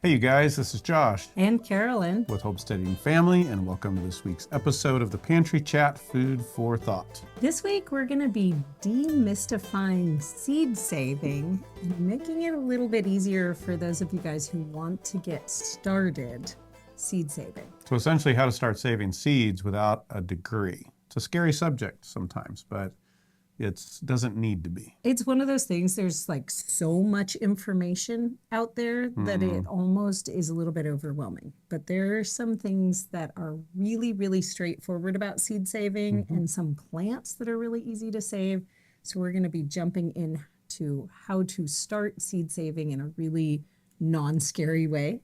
Hey you guys, this is Josh and Carolyn with Homesteading Family, and welcome to this week's episode of the Pantry Chat Food for Thought. This week we're going to be demystifying seed saving and making it a little bit easier for those of you guys who want to get started seed saving. So essentially how to start saving seeds without a degree. It's a scary subject sometimes, but it doesn't need to be. It's one of those things, there's like so much information out there that it almost is a little bit overwhelming. But there are some things that are really, really straightforward about seed saving and some plants that are really easy to save. So we're going to be jumping into how to start seed saving in a really non-scary way.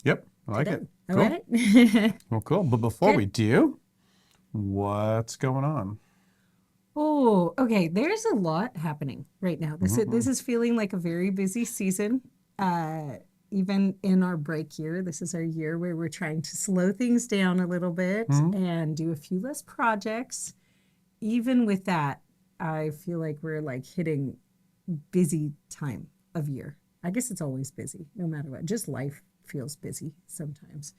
Yep, I like it. All Cool. right. Well, cool. But before we do, what's going on? Oh, okay. There's a lot happening right now. This is feeling like a very busy season. Even in our break year, this is our year where we're trying to slow things down a little bit and do a few less projects. Even with that, I feel like we're like hitting busy time of year. I guess it's always busy, no matter what. Just life feels busy sometimes.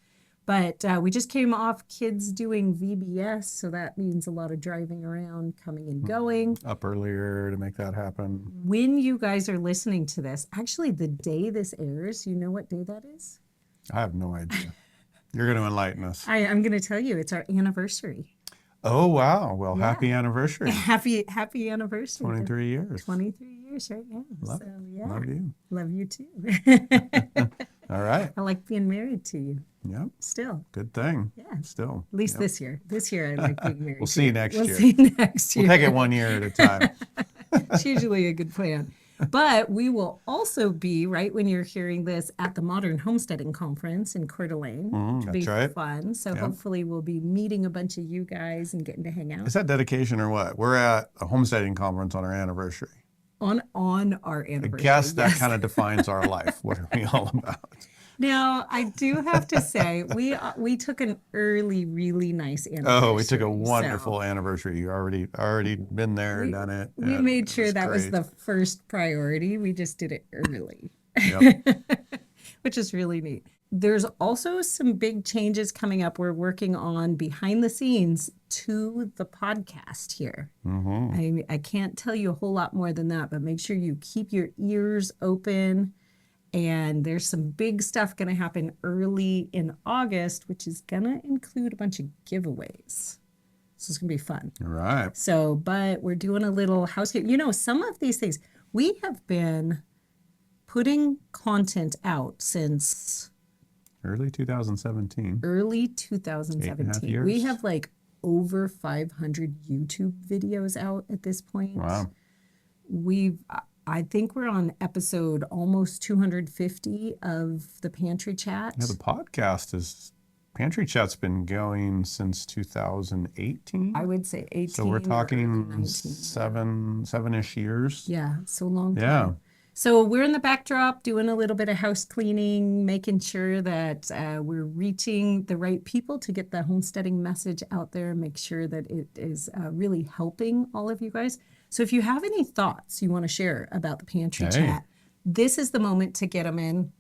But we just came off kids doing VBS, so that means a lot of driving around, coming and going. Up earlier to make that happen. When you guys are listening to this, actually the day this airs, you know what day that is? I have no idea. You're going to enlighten us. I'm going to tell you, it's our anniversary. Oh, wow. Well, happy anniversary. Happy anniversary. 23 years. 23 years right now. Love so, it. yeah. Love you. Love you too. All right. I like being married to you. Yep. Still. Good thing. Yeah. Still. At least this year. This year I like being married. We'll see you next year. We'll see you next year. We'll take it 1 year at a time. It's usually a good plan. But we will also be, right when you're hearing this, at the Modern Homesteading Conference in Coeur d'Alene. It'll be fun. So hopefully we'll be meeting a bunch of you guys and getting to hang out. Is that dedication or what? We're at a homesteading conference on our anniversary. On our anniversary. I guess that kind of defines our life. What are we all about? Now, I do have to say, we took an early, really nice anniversary. Oh, we took a wonderful anniversary. You already been there, done it. We made sure that was the first priority. We just did it early, which is really neat. There's also some big changes coming up. We're working on behind the scenes to the podcast here. I can't tell you a whole lot more than that, but make sure you keep your ears open. And there's some big stuff going to happen early in August, which is going to include a bunch of giveaways. So it's going to be fun. All right. So, but we're doing a little housekeeping. You know, some of these things, we have been putting content out since early 2017. Early 2017. 8.5 years. We have like over 500 YouTube videos out at this point. Wow. I think we're on episode almost 250 of the Pantry Chat. Yeah, the Pantry Chat's been going since 2018. I would say 18. So we're talking seven-ish years. Yeah, so long time. Yeah. So we're in the backdrop doing a little bit of house cleaning, making sure that we're reaching the right people to get the homesteading message out there, make sure that it is really helping all of you guys. So if you have any thoughts you want to share about the Pantry Chat, this is the moment to get them in.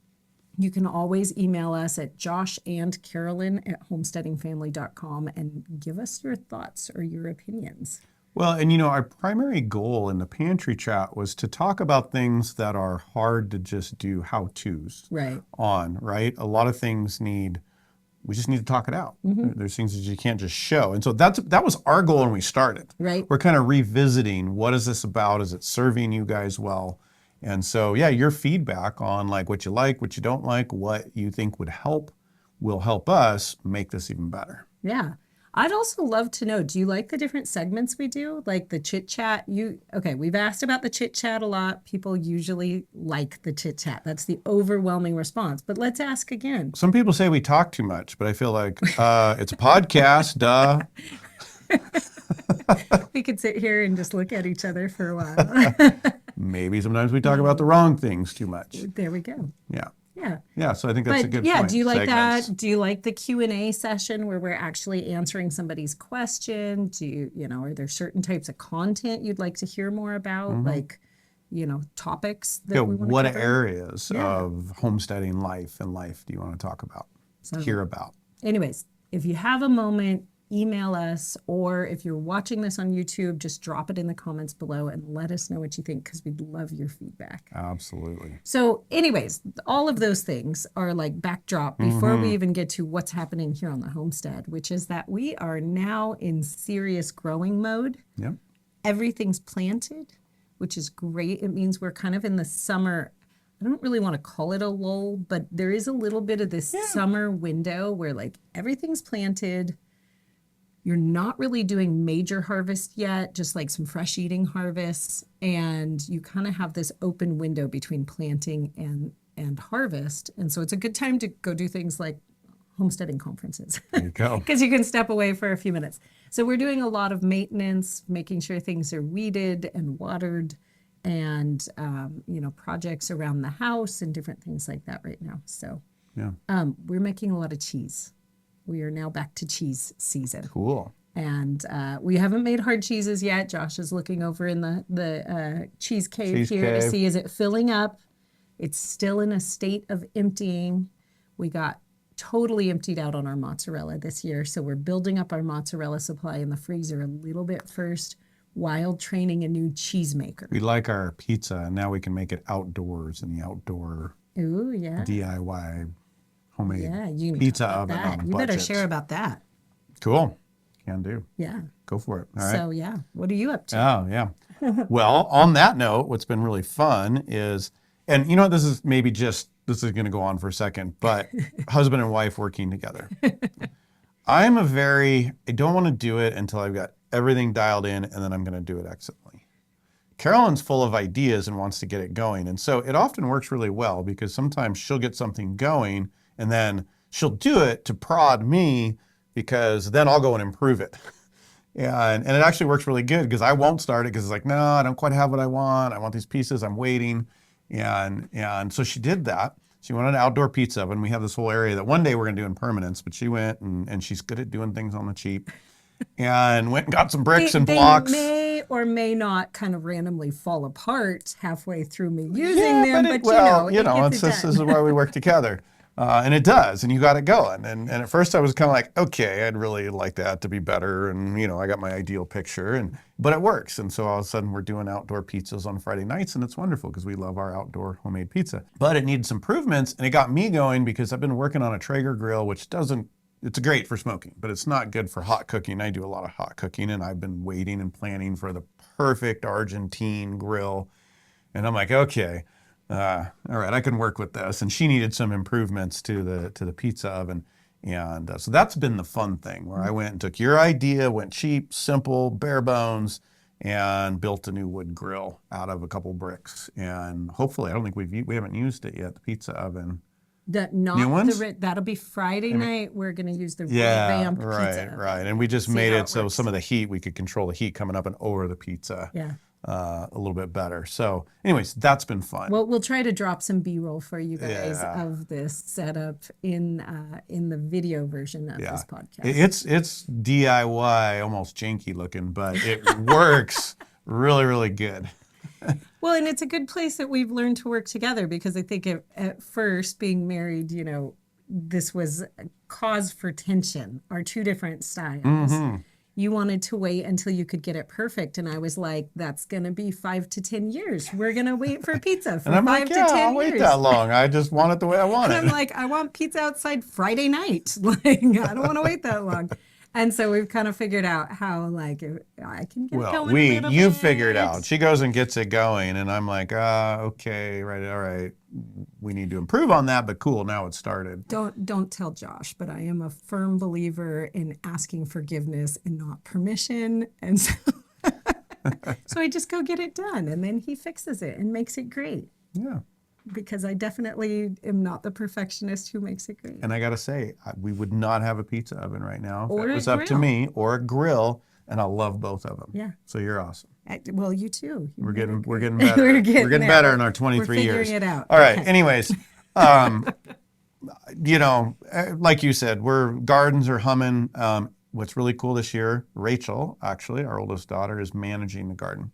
You can always email us at joshandcarolyn@homesteadingfamily.com and give us your thoughts or your opinions. Well, and you know, our primary goal in the Pantry Chat was to talk about things that are hard to just do how-tos on, right? A lot of things we just need to talk it out. There's things that you can't just show. And so that was our goal when we started. Right. We're kind of revisiting, what is this about? Is it serving you guys well? And so, yeah, your feedback on like what you like, what you don't like, what you think would help, will help us make this even better. Yeah. I'd also love to know, do you like the different segments we do? Like the Chit Chat? We've asked about the Chit Chat a lot. People usually like the Chit Chat. That's the overwhelming response. But let's ask again. Some people say we talk too much, but I feel like it's a podcast, duh. We could sit here and just look at each other for a while. Maybe sometimes we talk about the wrong things too much. There we go. Yeah. Yeah. Yeah, so I think that's a good point. Do you like Segments. that? Do you like the Q&A session where we're actually answering somebody's question? Are there certain types of content you'd like to hear more about? Like, topics that we want to what cover. areas of homesteading life and life do you want to talk about, hear about? Anyways, if you have a moment, email us, or if you're watching this on YouTube, just drop it in the comments below and let us know what you think, because we'd love your feedback. Absolutely. So anyways, all of those things are like backdrop before we even get to what's happening here on the homestead, which is that we are now in serious growing mode. Yep. Everything's planted, which is great. It means we're kind of in the summer. I don't really want to call it a lull, but there is a little bit of this summer window where like everything's planted. You're not really doing major harvest yet, just like some fresh eating harvests. And you kind of have this open window between planting and harvest. And so it's a good time to go do things like homesteading conferences. There you go. Because you can step away for a few minutes. So we're doing a lot of maintenance, making sure things are weeded and watered, and projects around the house and different things like that right now. So we're making a lot of cheese. We are now back to cheese season. Cool. And we haven't made hard cheeses yet. Josh is looking over in the cheese cave to see, is it filling up? It's still in a state of emptying. We got totally emptied out on our mozzarella this year. So we're building up our mozzarella supply in the freezer a little bit first while training a new cheese maker. We like our pizza, and now we can make it outdoors in the outdoor DIY homemade pizza oven on a budget. You better share about that. Cool. Can do. Yeah. Go for it. All right. So, what are you up to? Oh, yeah. Well, on that note, what's been really fun is, and this is going to go on for a second, but husband and wife working together. I don't want to do it until I've got everything dialed in, and then I'm going to do it excellently. Carolyn's full of ideas and wants to get it going. And so it often works really well, because sometimes she'll get something going and then she'll do it to prod me, because then I'll go and improve it. And it actually works really good, because I won't start it because it's like, no, I don't quite have what I want. I want these pieces. I'm waiting. And so she did that. She wanted an outdoor pizza oven. We have this whole area that one day we're going to do in permanence, but she went and she's good at doing things on the cheap, and went and got some bricks and blocks. They may or may not kind of randomly fall apart halfway through me using them, but this is why we work together. And it does, and you got it going. And at first I was kind of like, okay, I'd really like that to be better. And, I got my ideal picture, but it works. And so all of a sudden we're doing outdoor pizzas on Friday nights, and it's wonderful because we love our outdoor homemade pizza. But it needs some improvements, and it got me going because I've been working on a Traeger grill, which it's great for smoking, but it's not good for hot cooking. I do a lot of hot cooking, and I've been waiting and planning for the perfect Argentine grill. And I'm like, okay. All right, I can work with this. And she needed some improvements to the pizza oven. And so that's been the fun thing, where I went and took your idea, went cheap, simple, bare bones, and built a new wood grill out of a couple bricks. And hopefully, I don't think we haven't used it yet, the pizza oven. That'll be Friday night. We're going to use the revamped pizza oven. Right. And we just made it so some of the heat, we could control the heat coming up and over the pizza. Yeah. A little bit better. So anyways, that's been fun. Well, we'll try to drop some B-roll for you guys of this setup in the video version of this podcast. It's DIY, almost janky looking, but it works really, really good. Well, and it's a good place that we've learned to work together, because I think at first, being married, this was a cause for tension, our two different styles. Mm-hmm. You wanted to wait until you could get it perfect. And I was like, that's going to be 5 to 10 years. We're going to wait for pizza for 5 to 10 years. I'll wait that long. I just want it the way I want it. And I'm like, I want pizza outside Friday night. Like, I don't want to wait that long. And so we've kind of figured out how, I can get it going you figure it out. She goes and gets it going, and I'm like, okay, right, all right. We need to improve on that, but cool, now it's started. Don't tell Josh, but I am a firm believer in asking forgiveness and not permission. And so, so I just go get it done, and then he fixes it and makes it great. Yeah. Because I definitely am not the perfectionist who makes it great. And I got to say, we would not have a pizza oven right now if it was up to me, or a grill, and I love both of them. Yeah. So you're awesome. Well, you too. We're getting better. we're getting better in our 23 years. We're figuring it out. All right. Anyways, like you said, gardens are humming. What's really cool this year, Rachel, actually, our oldest daughter, is managing the garden.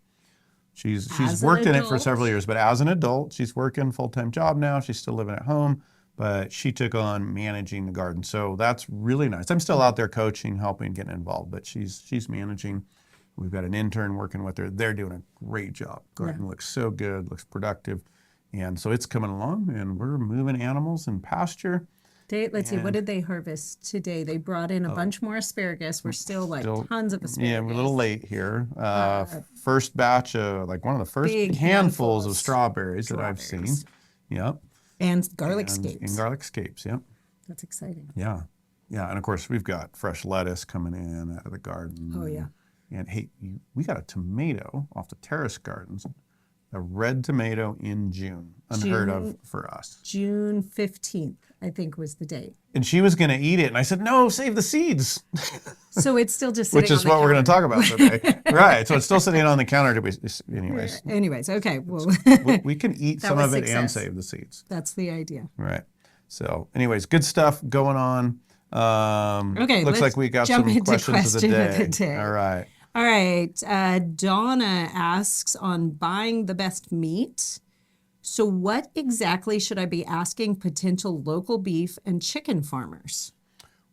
She's worked in it for several years, but as an adult, she's working full-time job now. She's still living at home, but she took on managing the garden. So that's really nice. I'm still out there coaching, helping, getting involved, but she's managing. We've got an intern working with her. They're doing a great job. Garden looks so good, looks productive. And so it's coming along, and we're moving animals in pasture. Let's see, what did they harvest today? They brought in a bunch more asparagus. We're still tons of asparagus. Yeah, we're a little late here. First batch of one of the first handfuls of strawberries that I've seen. Yep. And garlic scapes. And garlic scapes, yep. That's exciting. Yeah. Yeah, and of course we've got fresh lettuce coming in out of the garden. Oh, yeah. And hey, we got a tomato off the terrace gardens. A red tomato in June. Unheard of for us. June 15th, I think, was the date. And she was going to eat it. And I said, no, save the seeds. So it's still just sitting Which is what we're going to talk about today. Right. So it's still sitting on the counter. Anyways, okay. Well, we can eat some of it and save the seeds. That's the idea. Right. So anyways, good stuff going on. Okay. Looks like we got some questions of the day. All right. All right. Donna asks on buying the best meat. So what exactly should I be asking potential local beef and chicken farmers?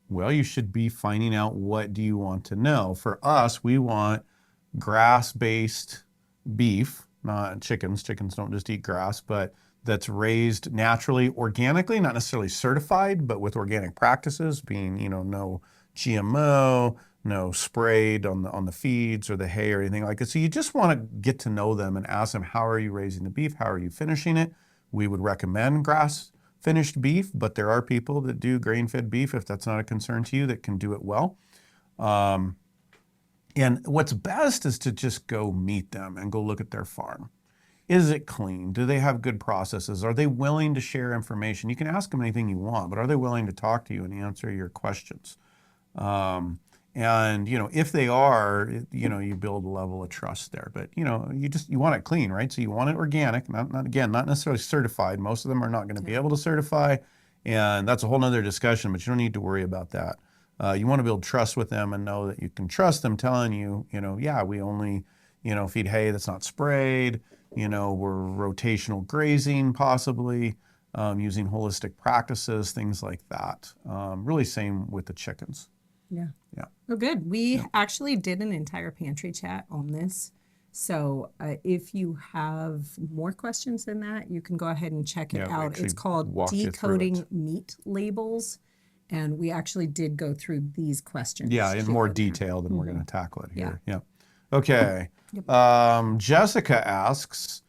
Well, you should be finding out what do you want to know. For us, we want grass-based beef, not chickens. Chickens don't just eat grass, but that's raised naturally, organically, not necessarily certified, but with organic practices, being, no GMO, no sprayed on the feeds or the hay or anything like that. So you just want to get to know them and ask them, how are you raising the beef? How are you finishing it? We would recommend grass finished beef, but there are people that do grain-fed beef, if that's not a concern to you, that can do it well. And what's best is to just go meet them and go look at their farm. Is it clean? Do they have good processes? Are they willing to share information? You can ask them anything you want, but are they willing to talk to you and answer your questions? And, if they are, you build a level of trust there. But, you want it clean, right? So you want it organic, not necessarily certified. Most of them are not going to be able to certify. And that's a whole nother discussion, but you don't need to worry about that. You want to build trust with them and know that you can trust them telling you, we only, feed hay that's not sprayed. We're rotational grazing possibly, using holistic practices, things like that. Really same with the chickens. Yeah. Yeah. Oh, good. We actually did an entire pantry chat on this. So if you have more questions than that, you can go ahead and check it out. It's called Decoding Meat Labels. And we actually did go through these questions. Yeah, in more detail than we're going to tackle it here. Yeah. Okay. Jessica asks,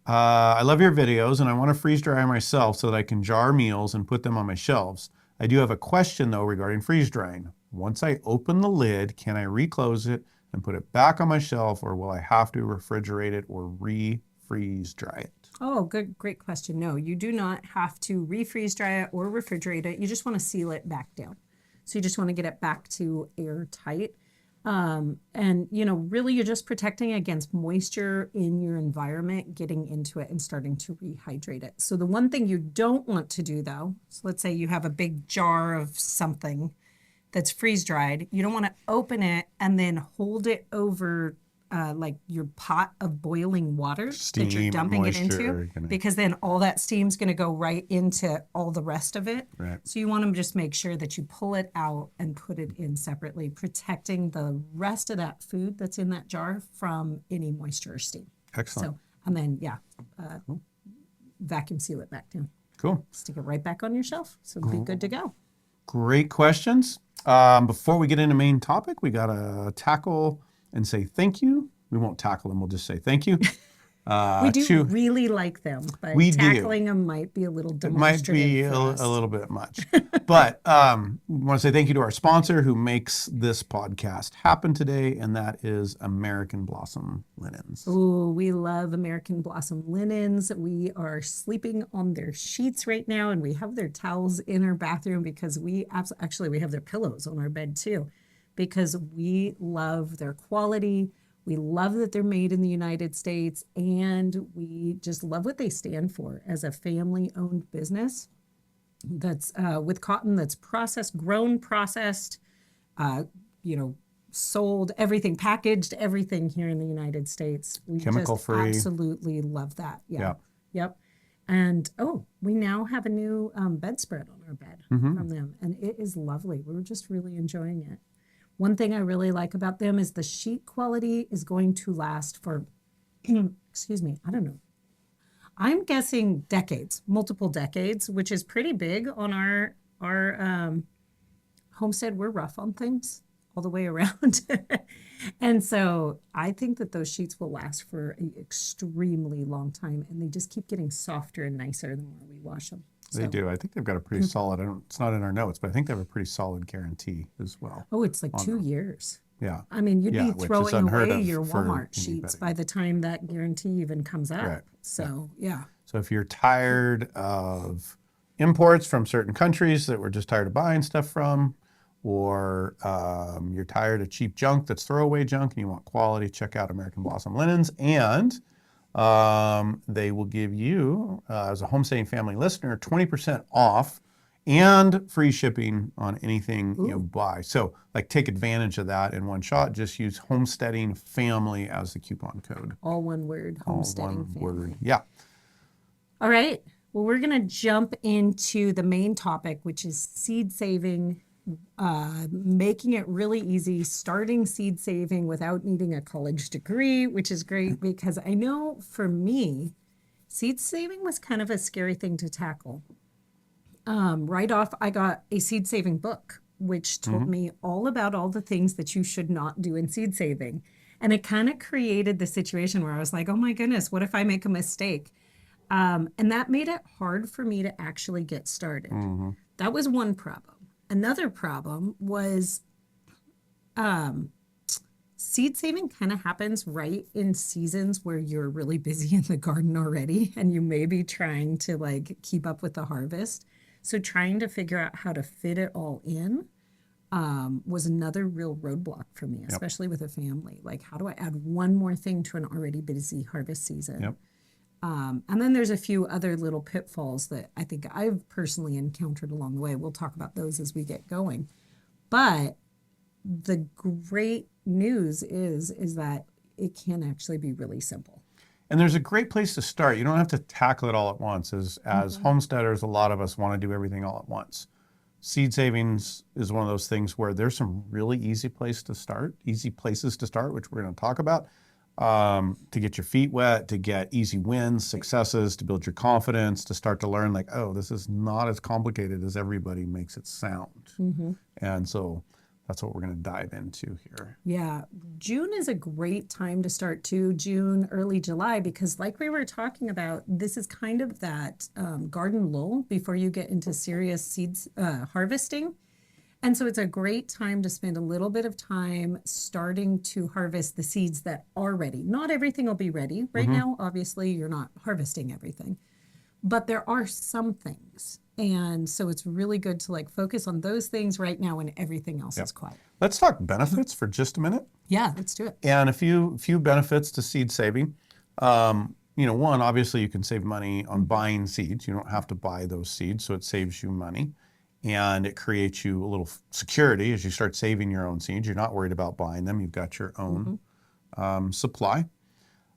I love your videos and I want to freeze dry myself so that I can jar meals and put them on my shelves. I do have a question though regarding freeze drying. Once I open the lid, can I reclose it and put it back on my shelf, or will I have to refrigerate it or refreeze dry it? Oh, great question. No, you do not have to refreeze dry it or refrigerate it. You just want to seal it back down. So you just want to get it back to airtight. And, really you're just protecting against moisture in your environment, getting into it and starting to rehydrate it. So the one thing you don't want to do though, so let's say you have a big jar of something that's freeze dried. You don't want to open it and then hold it over your pot of boiling water that you're dumping it into, because then all that steam's going to go right into all the rest of it. Right. So you want to just make sure that you pull it out and put it in separately, protecting the rest of that food that's in that jar from any moisture or steam. Excellent. So, and then, vacuum seal it back down. Cool. Stick it right back on your shelf. So it'll be good to go. Great questions. Before we get into main topic, we got to tackle and say thank you. We won't tackle them. We'll just say thank you. We do really like them, but tackling them might be a little demonstrative. Might be a little bit much. But we want to say thank you to our sponsor who makes this podcast happen today, and that is American Blossom Linens. Oh, we love American Blossom Linens. We are sleeping on their sheets right now, and we have their towels in our bathroom because we have their pillows on our bed too, because we love their quality. We love that they're made in the United States, and we just love what they stand for as a family-owned business that's with cotton that's processed, sold, everything, packaged everything here in the United States. We Chemical just free. absolutely love that. Yeah. Yeah. Yep. And we now have a new bedspread on our bed from them, and it is lovely. We're just really enjoying it. One thing I really like about them is the sheet quality is going to last for, excuse me, I don't know. I'm guessing decades, multiple decades, which is pretty big on our homestead. We're rough on things all the way around. And so I think that those sheets will last for an extremely long time, and they just keep getting softer and nicer the more we wash them. They do. I think they've got a pretty solid, it's not in our notes, but I think they have a pretty solid guarantee as well. Oh, it's like 2 years. Yeah. I mean, you'd be throwing away your for Walmart sheets by the time that guarantee even comes up. Right. So, yeah. So if you're tired of imports from certain countries that we're just tired of buying stuff from, or you're tired of cheap junk that's throwaway junk and you want quality, check out American Blossom Linens. And they will give you, as a homesteading family listener, 20% off and free shipping on anything you buy. So like take advantage of that in one shot. Just use Homesteading Family as the coupon code. All one word, Homesteading Family. Word. Yeah. All right. Well, we're going to jump into the main topic, which is seed saving, making it really easy, starting seed saving without needing a college degree, which is great because I know for me, seed saving was kind of a scary thing to tackle. Right off, I got a seed saving book, which told me all about all the things that you should not do in seed saving. And it kind of created the situation where I was like, oh my goodness, what if I make a mistake? And that made it hard for me to actually get started. That was one problem. Another problem was seed saving kind of happens right in seasons where you're really busy in the garden already and you may be trying to like keep up with the harvest. So trying to figure out how to fit it all in was another real roadblock for me, especially with a family. Like, how do I add one more thing to an already busy harvest season? And then there's a few other little pitfalls that I think I've personally encountered along the way. We'll talk about those as we get going. But the great news is that it can actually be really simple. And there's a great place to start. You don't have to tackle it all at once. As homesteaders, a lot of us want to do everything all at once. Seed savings is one of those things where there's some really easy places to start, which we're going to talk about, to get your feet wet, to get easy wins, successes, to build your confidence, to start to learn like, oh, this is not as complicated as everybody makes it sound. And so that's what we're going to dive into here. Yeah. June is a great time to start too, June, early July, because like we were talking about, this is kind of that garden lull before you get into serious seeds harvesting. And so it's a great time to spend a little bit of time starting to harvest the seeds that are ready. Not everything will be ready. Right now, obviously, you're not harvesting everything, but there are some things. And so it's really good to like focus on those things right now when everything else is quiet. Let's talk benefits for just a minute. Yeah, let's do it. And a few benefits to seed saving. One, obviously you can save money on buying seeds. You don't have to buy those seeds, so it saves you money. And it creates you a little security as you start saving your own seeds. You're not worried about buying them. You've got your own supply.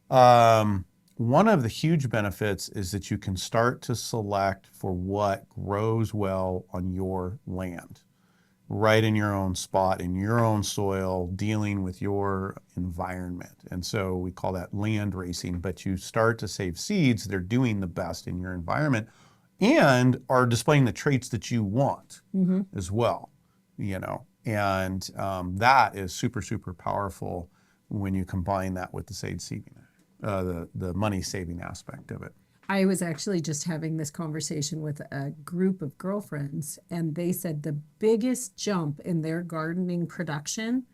One of the huge benefits is that you can start to select for what grows well on your land, right in your own spot, in your own soil, dealing with your environment. And so we call that land racing, but you start to save seeds that are doing the best in your environment and are displaying the traits that you want as well, and that is super, super powerful when you combine that with the seed saving, the money saving aspect of it. I was actually just having this conversation with a group of girlfriends, and they said the biggest jump in their gardening production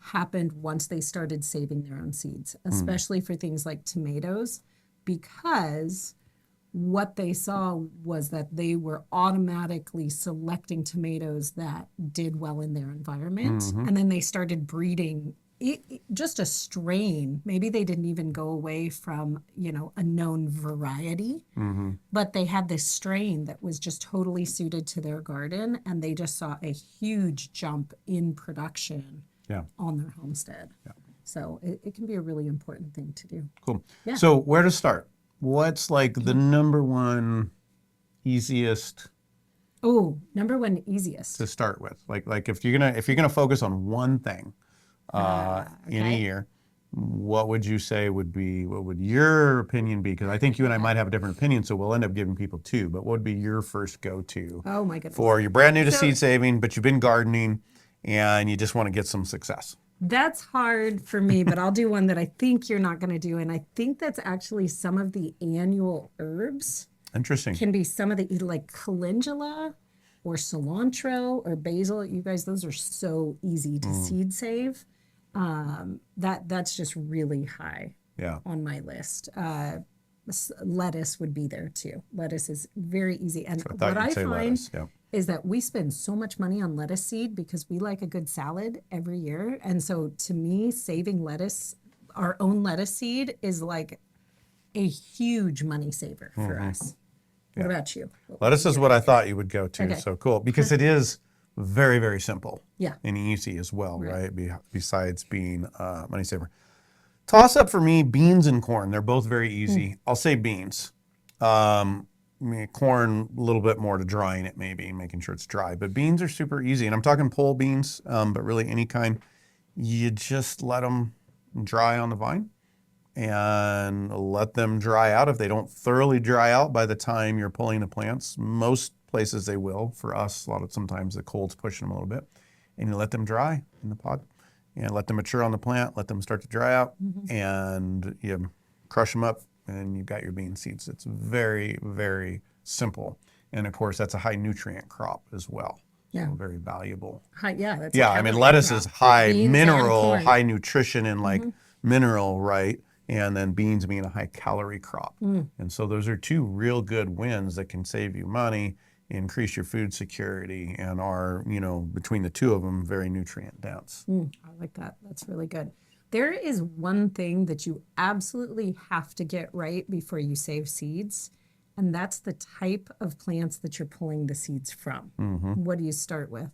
happened once they started saving their own seeds, especially for things like tomatoes, because what they saw was that they were automatically selecting tomatoes that did well in their environment. And then they started breeding just a strain. Maybe they didn't even go away from, a known variety, but they had this strain that was just totally suited to their garden. And they just saw a huge jump in production on their homestead. Yeah. So it can be a really important thing to do. Cool. Yeah. So where to start? What's like the number one easiest number one easiest to start with? Like if you're gonna focus on one thing in a year, what would you say what would your opinion be? Because I think you and I might have a different opinion, so we'll end up giving people two, but what would be your first go-to? Oh my goodness. For you're brand new to seed saving, but you've been gardening and you just want to get some success. That's hard for me, but I'll do one that I think you're not going to do. And I think that's actually some of the annual herbs. Interesting. Can be some of the, like calendula or cilantro or basil. You guys, those are so easy to seed save. That's just really high on my list. Lettuce would be there too. Lettuce is very easy. And what I find is that we spend so much money on lettuce seed because we like a good salad every year. And so to me, saving lettuce, our own lettuce seed is like a huge money saver for us. What about you? Lettuce is what I thought you would go to. Okay. So cool. Because it is very, very simple and easy as well, right? Besides being a money saver. Toss up for me, beans and corn. They're both very easy. I'll say beans. Corn, a little bit more to drying it maybe, making sure it's dry. But beans are super easy. And I'm talking pole beans, but really any kind. You just let them dry on the vine and let them dry out. If they don't thoroughly dry out by the time you're pulling the plants, most places they will. For us, sometimes the cold's pushing them a little bit. And you let them dry in the pod. And let them mature on the plant, let them start to dry out, and you crush them up, and you've got your bean seeds. It's very, very simple. And of course, that's a high nutrient crop as well. Yeah. So very valuable. I mean, lettuce is high mineral, high nutrition, and like mineral, right? And then beans being a high calorie crop. And so those are two real good wins that can save you money, increase your food security, and are, between the two of them, very nutrient dense. I like that. That's really good. There is one thing that you absolutely have to get right before you save seeds, and that's the type of plants that you're pulling the seeds from. What do you start with?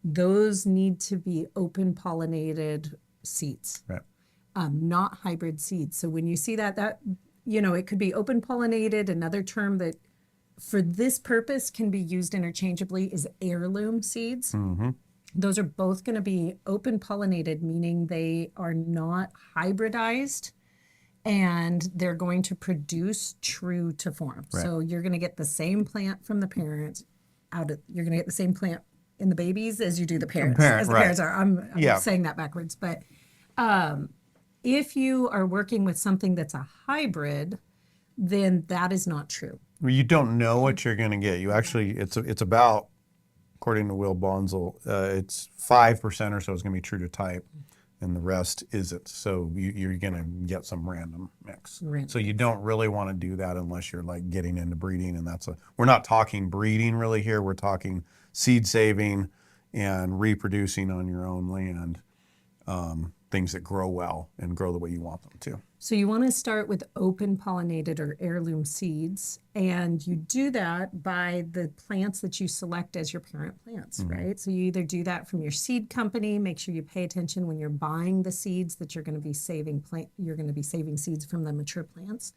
Those need to be open pollinated seeds, not hybrid seeds. So when you see that it could be open pollinated. Another term that for this purpose can be used interchangeably is heirloom seeds. Those are both going to be open pollinated, meaning they are not hybridized and they're going to produce true to form. So you're going to get the same plant from the parents you're going to get the same plant in the babies as you do the parents. Parents are. I'm saying that backwards. But if you are working with something that's a hybrid, then that is not true. You don't know what you're going to get. You actually, it's about, according to Will Bonsall, it's 5% or so is going to be true to type, and the rest isn't. So you're going to get some random mix. So you don't really want to do that unless you're like getting into breeding, and we're not talking breeding really here. We're talking seed saving and reproducing on your own land, things that grow well and grow the way you want them to. So you want to start with open pollinated or heirloom seeds, and you do that by the plants that you select as your parent plants, right? So you either do that from your seed company, make sure you pay attention when you're buying the seeds that you're going to be saving seeds from the mature plants,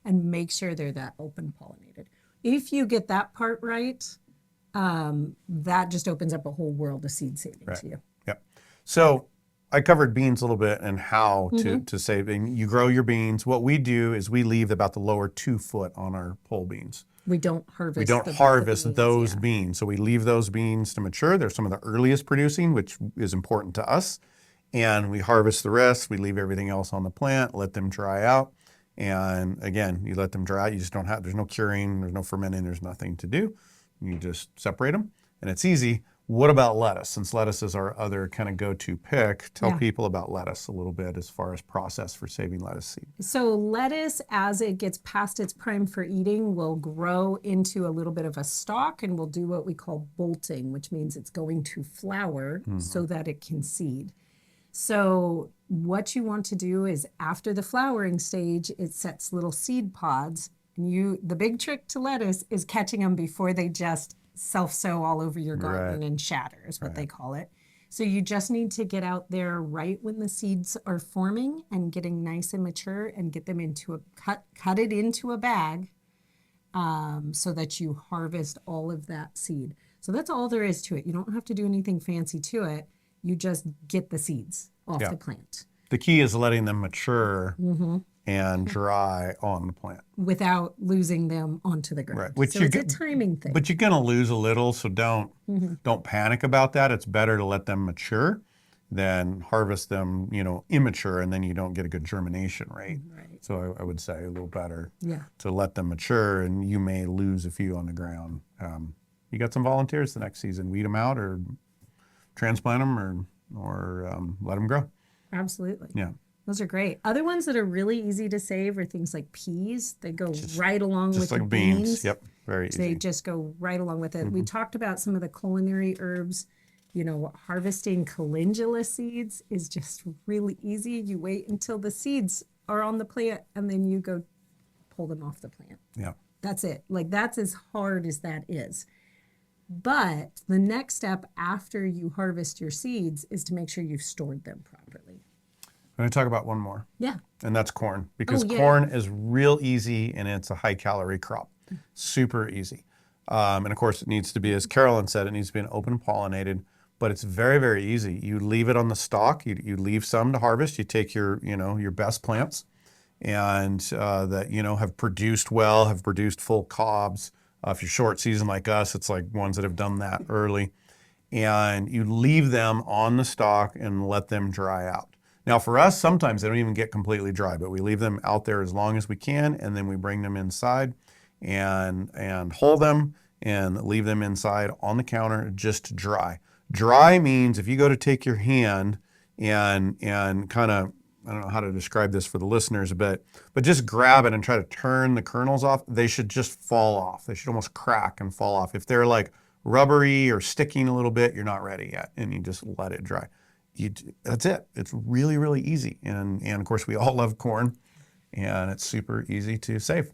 and make sure they're that open pollinated. If you get that part right, that just opens up a whole world of seed saving to you. Yep. So I covered beans a little bit and how to save. And you grow your beans. What we do is we leave about the lower 2 foot on our pole beans. We don't harvest those beans. So we leave those beans to mature. They're some of the earliest producing, which is important to us. And we harvest the rest. We leave everything else on the plant, let them dry out. And again, you let them dry out. You just there's no curing, there's no fermenting, there's nothing to do. You just separate them, and it's easy. What about lettuce? Since lettuce is our other kind of go-to pick, tell people about lettuce a little bit as far as process for saving lettuce seed. So lettuce, as it gets past its prime for eating, will grow into a little bit of a stalk and will do what we call bolting, which means it's going to flower so that it can seed. So what you want to do is after the flowering stage, it sets little seed pods. And the big trick to lettuce is catching them before they just self-sow all over your garden and shatter is what they call it. So you just need to get out there right when the seeds are forming and getting nice and mature, and get them into cut it into a bag, so that you harvest all of that seed. So that's all there is to it. You don't have to do anything fancy to it. You just get the seeds off the plant. The key is letting them mature and dry on the plant without losing them onto the ground. Right. Which so it's a timing thing. But you're going to lose a little, so don't panic about that. It's better to let them mature than harvest them, immature, and then you don't get a good germination rate. Right. So I would say a little better Yeah. to let them mature, and you may lose a few on the ground. You got some volunteers the next season. Weed them out or transplant them or let them grow. Absolutely. Yeah. Those are great. Other ones that are really easy to save are things like peas. They go right along with like the beans. Yep, very easy. They just go right along with it. We talked about some of the culinary herbs. Harvesting calendula seeds is just really easy. You wait until the seeds are on the plant, and then you go pull them off the plant. Yeah. That's it. Like, that's as hard as that is. But the next step after you harvest your seeds is to make sure you've stored them properly. I'm going to talk about one more. Yeah. And that's corn. Because corn is real easy, and it's a high-calorie crop. Super easy. And, of course, it needs to be, as Carolyn said, it needs to be an open pollinated. But it's very, very easy. You leave it on the stalk. You leave some to harvest. You take your best plants and that, have produced well, have produced full cobs. If you're short season like us, it's like ones that have done that early. And you leave them on the stalk and let them dry out. Now, for us, sometimes they don't even get completely dry, but we leave them out there as long as we can, and then we bring them inside and hold them and leave them inside on the counter just to dry. Dry means if you go to take your hand and kind of, I don't know how to describe this for the listeners, but just grab it and try to turn the kernels off, they should just fall off. They should almost crack and fall off. If they're like rubbery or sticking a little bit, you're not ready yet, and you just let it dry. That's it. It's really, really easy. And of course, we all love corn, and it's super easy to save.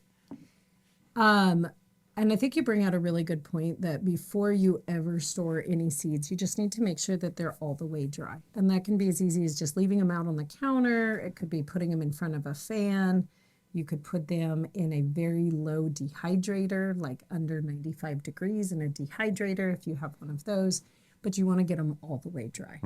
And I think you bring out a really good point that before you ever store any seeds, you just need to make sure that they're all the way dry. And that can be as easy as just leaving them out on the counter. It could be putting them in front of a fan. You could put them in a very low dehydrator, like under 95 degrees in a dehydrator if you have one of those. But you want to get them all the way dry.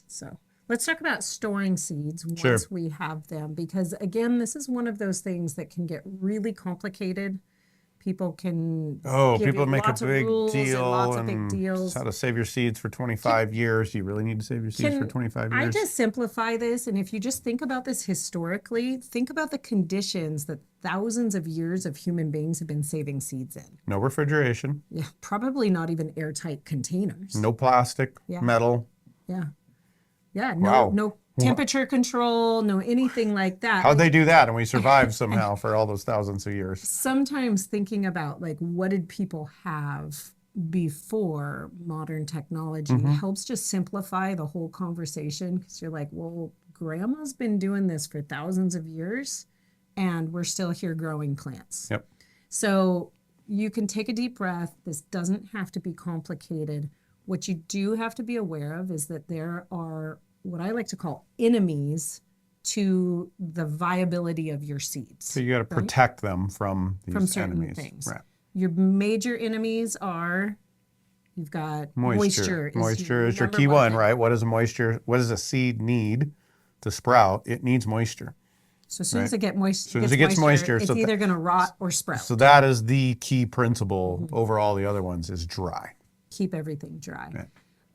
So let's talk about storing seeds once we have them. Because, again, this is one of those things that can get really complicated. People can people make a big deal and big deals. How to save your seeds for 25 years. You really need to save your seeds for 25 years. I just simplify this, and if you just think about this historically, think about the conditions that thousands of years of human beings have been saving seeds in. No refrigeration. Yeah, probably not even airtight containers. No plastic, metal. Yeah, no temperature control, no anything like that. How'd they do that? And we survived somehow for all those thousands of years. Sometimes thinking about what did people have before modern technology helps just simplify the whole conversation, because you're like, well, grandma's been doing this for thousands of years and we're still here growing plants. Yep. So you can take a deep breath. This doesn't have to be complicated. What you do have to be aware of is that there are what I like to call enemies to the viability of your seeds. So you got to protect them from these certain enemies. Things. Right. Your major enemies are, you've got moisture. Moisture is your key one, right? What does a seed need to sprout? It needs moisture. So as soon as it gets moisture, it's so either going to rot or sprout. So that is the key principle over all the other ones, is dry. Keep everything dry. Right.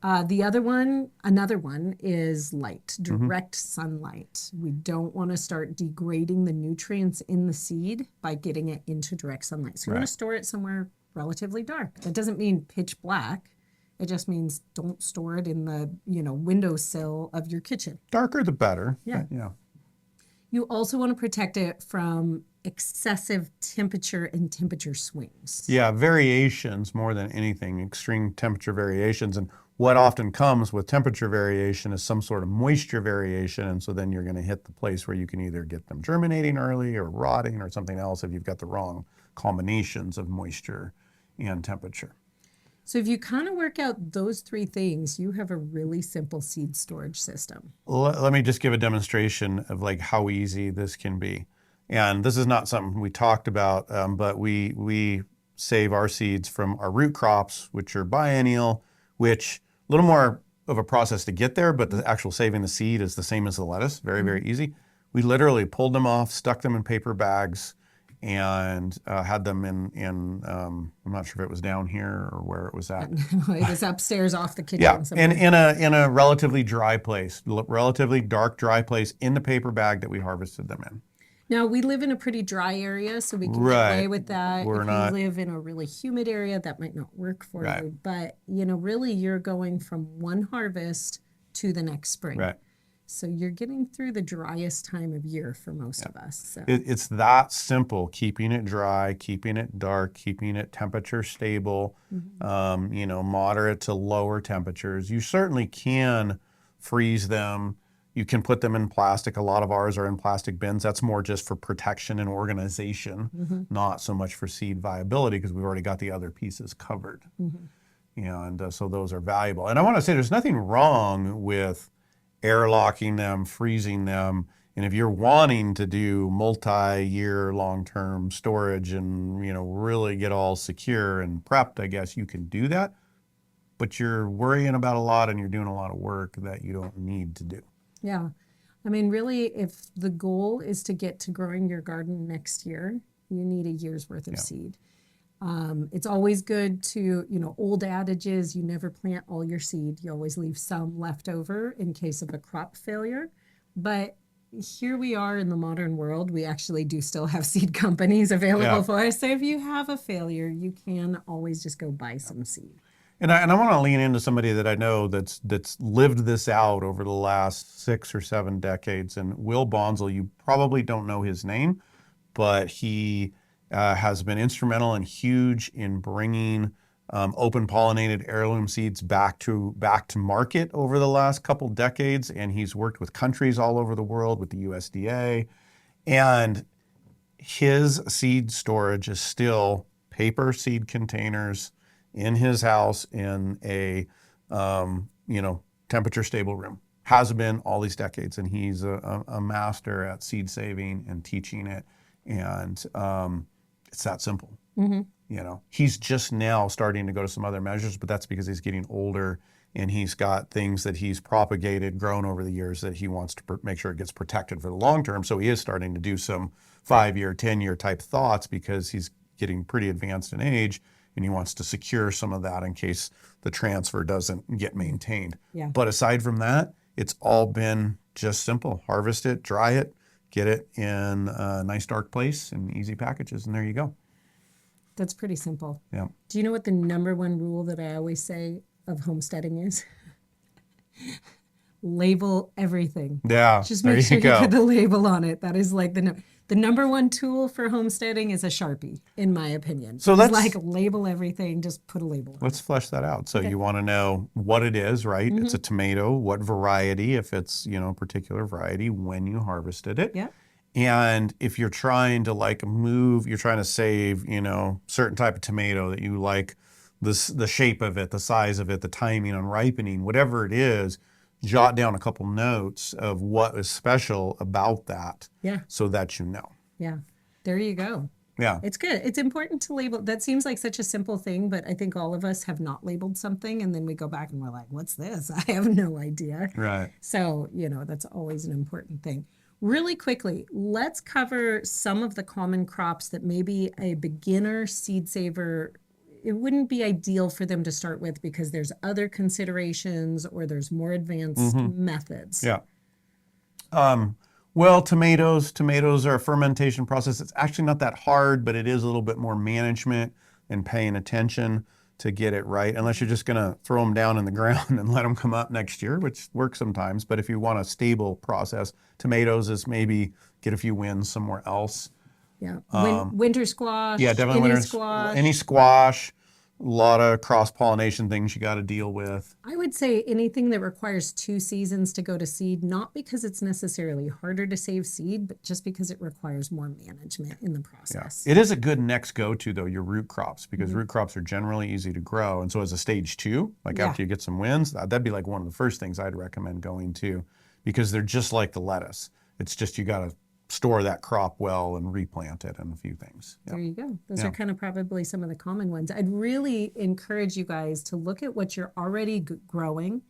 Another one is light, direct sunlight. We don't want to start degrading the nutrients in the seed by getting it into direct sunlight. So you want to store it somewhere relatively dark. That doesn't mean pitch black. It just means don't store it in the windowsill of your kitchen. Darker the better. Yeah. You also want to protect it from excessive temperature and temperature swings. Yeah, variations more than anything, extreme temperature variations. And what often comes with temperature variation is some sort of moisture variation. And so then you're going to hit the place where you can either get them germinating early or rotting or something else if you've got the wrong combinations of moisture and temperature. So if you kind of work out those three things, you have a really simple seed storage system. Let me just give a demonstration of like how easy this can be. And this is not something we talked about, but we save our seeds from our root crops, which are biennial, which a little more of a process to get there, but the actual saving the seed is the same as the lettuce. Very, very easy. We literally pulled them off, stuck them in paper bags, and had them in I'm not sure if it was down here or where it was at. It was upstairs off the kitchen. Yeah, somewhere. and in a relatively dry place, relatively dark, dry place in the paper bag that we harvested them in. Now, we live in a pretty dry area, so we can get away with that. If you live in a really humid area, that might not work for you. But, really you're going from one harvest to the next spring. Right. So you're getting through the driest time of year for most of us. So. It's that simple, keeping it dry, keeping it dark, keeping it temperature stable, moderate to lower temperatures. You certainly can freeze them. You can put them in plastic. A lot of ours are in plastic bins. That's more just for protection and organization, not so much for seed viability because we've already got the other pieces covered. And so those are valuable. And I want to say there's nothing wrong with airlocking them, freezing them. And if you're wanting to do multi-year long-term storage and, really get all secure and prepped, I guess you can do that. But you're worrying about a lot and you're doing a lot of work that you don't need to do. Yeah. I mean, really, if the goal is to get to growing your garden next year, you need a year's worth of seed. It's always good to, old adages, you never plant all your seed. You always leave some left over in case of a crop failure. But here we are in the modern world. We actually do still have seed companies available for us. So if you have a failure, you can always just go buy some seed. And I want to lean into somebody that I know that's lived this out over the last 6 or 7 decades. And Will Bonsall, you probably don't know his name, but he has been instrumental and huge in bringing open pollinated heirloom seeds back to market over the last couple decades. And he's worked with countries all over the world with the USDA. And his seed storage is still paper seed containers in his house in a temperature stable room. Has been all these decades, and he's a master at seed saving and teaching it. And it's that simple. He's just now starting to go to some other measures, but that's because he's getting older and he's got things that he's propagated, grown over the years that he wants to make sure it gets protected for the long term. So he is starting to do some 5-year, 10-year type thoughts because he's getting pretty advanced in age. And he wants to secure some of that in case the transfer doesn't get maintained. Yeah. But aside from that, it's all been just simple. Harvest it, dry it, get it in a nice dark place in easy packages, and there you go. That's pretty simple. Yeah. Do you know what the number one rule that I always say of homesteading is? Label everything. Yeah. Just make sure you put the label on it. That is like the number one tool for homesteading is a Sharpie, in my opinion. So let's label everything, just put a label on it. Let's flesh that out. So you want to know what it is, right? It's a tomato, what variety, if it's, a particular variety, when you harvested it. Yeah. And if you're trying to you're trying to save, certain type of tomato that you like, the shape of it, the size of it, the timing on ripening, whatever it is, jot down a couple notes of what is special about that. Yeah. So that you know. Yeah. There you go. Yeah. It's good. It's important to label. That seems like such a simple thing, but I think all of us have not labeled something and then we go back and we're like, what's this? I have no idea. Right. So, that's always an important thing. Really quickly, let's cover some of the common crops that maybe a beginner seed saver, it wouldn't be ideal for them to start with because there's other considerations or there's more advanced methods. Yeah. Well, tomatoes are a fermentation process. It's actually not that hard, but it is a little bit more management and paying attention to get it right, unless you're just going to throw them down in the ground and let them come up next year, which works sometimes. But if you want a stable process, tomatoes is maybe get a few wins somewhere else. Yeah. Winter squash. Yeah, definitely any squash. Any squash. lot of cross-pollination things you got to deal with. I would say anything that requires 2 seasons to go to seed, not because it's necessarily harder to save seed, but just because it requires more management in the process. Yeah. It is a good next go-to, though, your root crops, because root crops are generally easy to grow. And so as a stage 2, like after you get some winds, that'd be like one of the first things I'd recommend going to, because they're just like the lettuce. It's just you got to store that crop well and replant it and a few things. There you go. Those are kind of probably some of the common ones. I'd really encourage you guys to look at what you're already growing,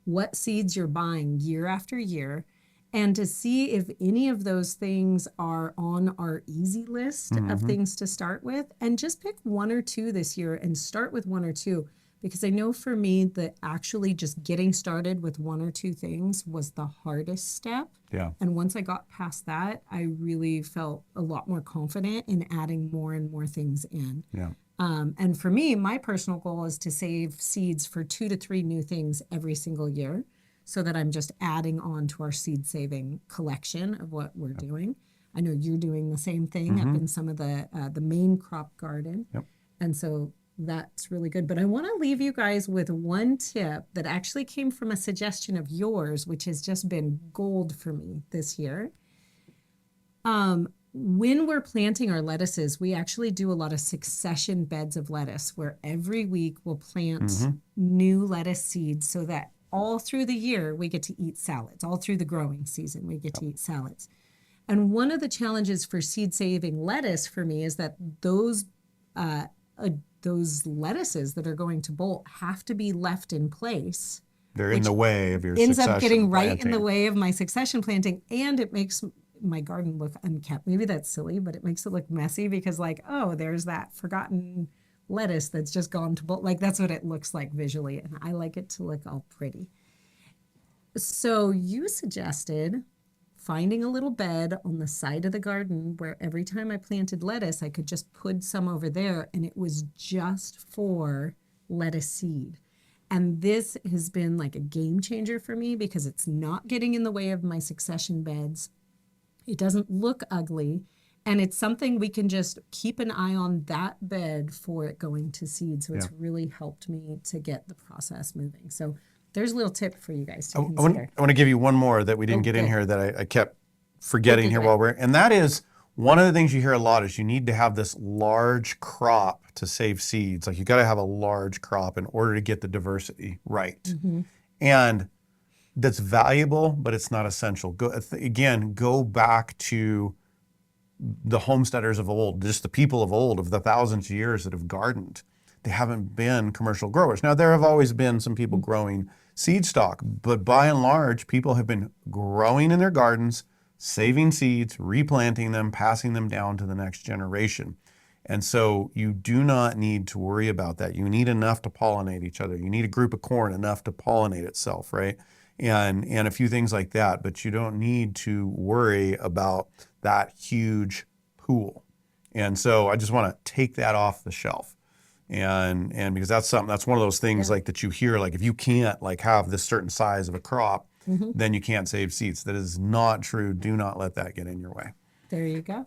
what seeds you're buying year after year, and to see if any of those things are on our easy list of things to start with. And just pick 1 or 2 this year and start with 1 or 2. Because I know for me that actually just getting started with 1 or 2 things was the hardest step. Yeah. And once I got past that, I really felt a lot more confident in adding more and more things in. Yeah. And for me, my personal goal is to save seeds for 2 to 3 new things every single year, so that I'm just adding on to our seed saving collection of what we're doing. I know you're doing the same thing up in some of the main crop garden. Yep. And so that's really good. But I want to leave you guys with one tip that actually came from a suggestion of yours, which has just been gold for me this year. When we're planting our lettuces, we actually do a lot of succession beds of lettuce, where every week we'll plant new lettuce seeds, so that all through the year we get to eat salads. All through the growing season we get to eat salads. And one of the challenges for seed saving lettuce for me is that those lettuces that are going to bolt have to be left in place. They're in the way of your ends succession up getting right planting. in the way of my succession planting, and it makes my garden look unkept. Maybe that's silly, but it makes it look messy, because like, oh, there's that forgotten lettuce that's just gone to bolt. Like, that's what it looks like visually, and I like it to look all pretty. So you suggested finding a little bed on the side of the garden where every time I planted lettuce, I could just put some over there, and it was just for lettuce seed. And this has been like a game changer for me, because it's not getting in the way of my succession beds. It doesn't look ugly, and it's something we can just keep an eye on that bed for it going to seed. So it's really helped me to get the process moving. So there's a little tip for you guys to consider. I want to give you one more that we didn't get in here that I kept forgetting here while and that is one of the things you hear a lot is you need to have this large crop to save seeds. Like, you got to have a large crop in order to get the diversity right. And that's valuable, but it's not essential. Go back to the homesteaders of old, just the people of old, of the thousands of years that have gardened. They haven't been commercial growers. Now, there have always been some people growing seed stock, but by and large, people have been growing in their gardens, saving seeds, replanting them, passing them down to the next generation. And so you do not need to worry about that. You need enough to pollinate each other. You need a group of corn enough to pollinate itself, right? And a few things like that, but you don't need to worry about that huge pool. And so I just want to take that off the shelf. And because that's one of those things like that you hear, like, if you can't like have this certain size of a crop, then you can't save seeds. That is not true. Do not let that get in your way. There you go.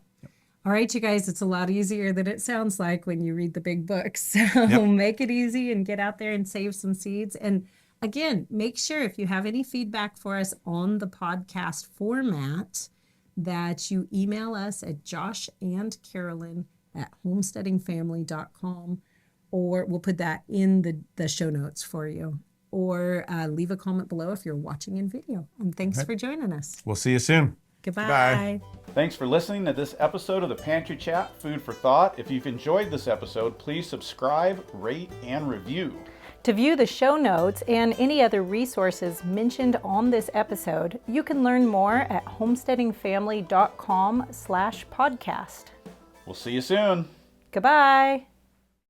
All right, you guys, it's a lot easier than it sounds like when you read the big books. So make it easy and get out there and save some seeds. And again, make sure if you have any feedback for us on the podcast format, that you email us at joshandcarolyn@homesteadingfamily.com, or we'll put that in the show notes for you. Or leave a comment below if you're watching in video. And thanks for joining us. We'll see you soon. Goodbye. Thanks for listening to this episode of the Pantry Chat Food for Thought. If you've enjoyed this episode, please subscribe, rate, and review. To view the show notes and any other resources mentioned on this episode, you can learn more at homesteadingfamily.com/podcast. We'll see you soon. Goodbye.